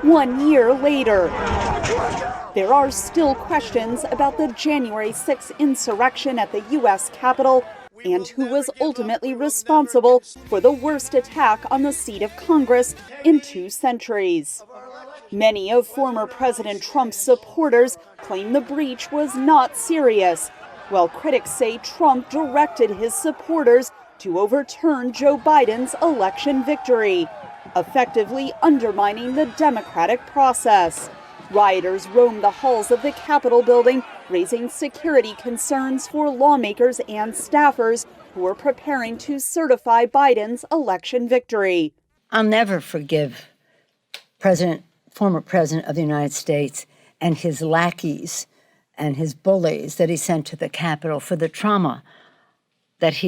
1 year later. There are still questions about the January 6th insurrection at the U.S. Capitol and who was ultimately responsible for the worst attack on the seat of Congress in 2 centuries. Many of former President Trump's supporters claim the breach was not serious, while critics say Trump directed his supporters to overturn Joe Biden's election victory, effectively undermining the democratic process. Rioters roamed the halls of the Capitol building, raising security concerns for lawmakers and staffers who were preparing to certify Biden's election victory. I'll never forgive former President of the United States and his lackeys and his bullies that he sent to the Capitol for the trauma that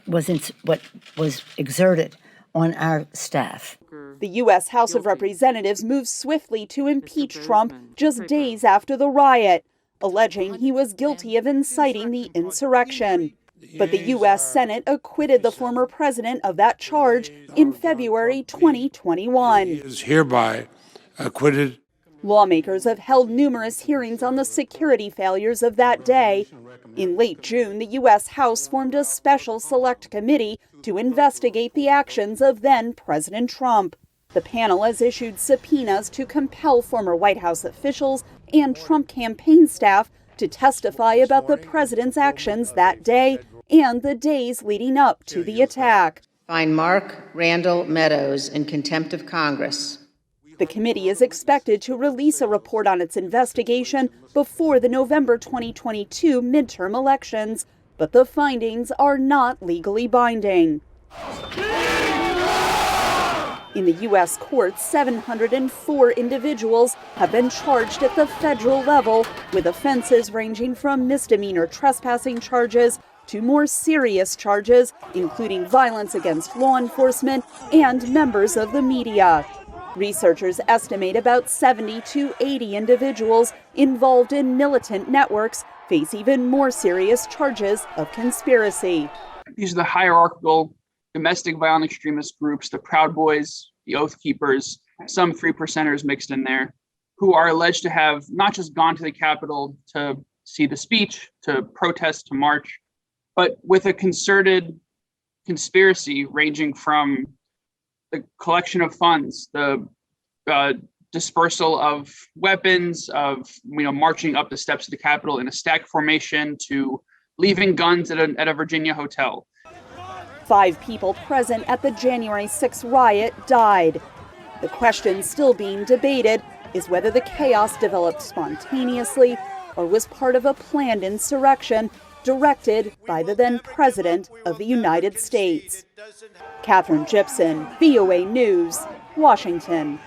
was exerted on our staff. The U.S. House of Representatives moved swiftly to impeach Trump just days after the riot, alleging he was guilty of inciting the insurrection. But the U.S. Senate acquitted the former president of that charge in February 2021. He is hereby acquitted. Lawmakers have held numerous hearings on the security failures of that day. In late June, the U.S. House formed a special select committee to investigate the actions of then-President Trump. The panel has issued subpoenas to compel former White House officials and Trump campaign staff to testify about the president's actions that day and the days leading up to the attack. Find Mark Randall Meadows in contempt of Congress. The committee is expected to release a report on its investigation before the November 2022 midterm elections, but the findings are not legally binding. In the U.S. courts, 704 individuals have been charged at the federal level with offenses ranging from misdemeanor trespassing charges to more serious charges, including violence against law enforcement and members of the media. Researchers estimate about 70 to 80 individuals involved in militant networks face even more serious charges of conspiracy. These are the hierarchical domestic violent extremist groups, the Proud Boys, the Oath Keepers, some 3%ers mixed in there, who are alleged to have not just gone to the Capitol to see the speech, to protest, to march, but with a concerted conspiracy ranging from the collection of funds, the dispersal of weapons, of marching up the steps of the Capitol in a stack formation, to leaving guns at a Virginia hotel. 5 people present at the January 6th riot died. The question still being debated is whether the chaos developed spontaneously or was part of a planned insurrection directed by the then President of the United States. Catherine Gibson, VOA News, Washington.